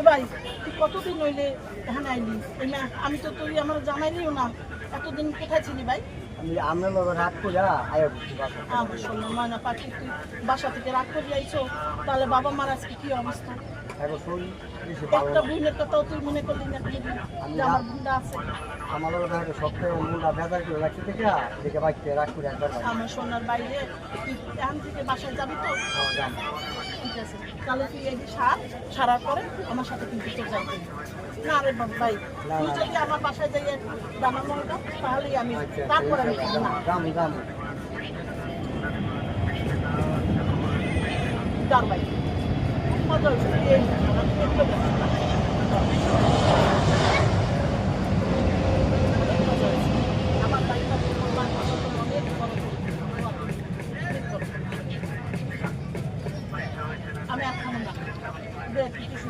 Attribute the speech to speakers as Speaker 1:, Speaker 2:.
Speaker 1: ভাই তুই কতদিন হইলে এখানে আইলি? আমি তো তুই আমার জানাইলিও না, এতদিন কোথায় ছিলি ভাই?
Speaker 2: আমি আপনার লোক রাত করে আয়া করছি বাসা।
Speaker 1: আমার শোনো ময়না পাখি, তুই বাসা থেকে রাগ করে আইছো, তাহলে বাবা মার আজকে কি অবস্থা?
Speaker 2: এখন শরীর বেশি ভালো
Speaker 1: একটা
Speaker 2: না।
Speaker 1: বোনের কথাও তুই মনে করলি না কোনোদিন যে আমার বোনটা আছে?
Speaker 2: আমার লোক থাকে সপ্তাহে মুন্ডা ভেজাল করে রাখছি থেকে দেখে বাইকতে রাত করে একবার বাড়ি।
Speaker 1: আমার সোনার বাইরে তুই এখান থেকে বাসায় যাবি তো? ঠিক আছে, তাহলে তুই এই যে সারার পরে আমার সাথে কিন্তু তোর যাইতে হবে। না রে ভাই, তুই যদি আমার বাসায় যাই দানা মলটা, তাহলেই আমি তারপরে আমি খাবো না।
Speaker 2: যাবো
Speaker 1: যার ভাই মজা হয়েছে এই মজা হয়েছে। আমার বাড়িটা অনেক বড়, আমি আর খাবো না, দেখ কিছু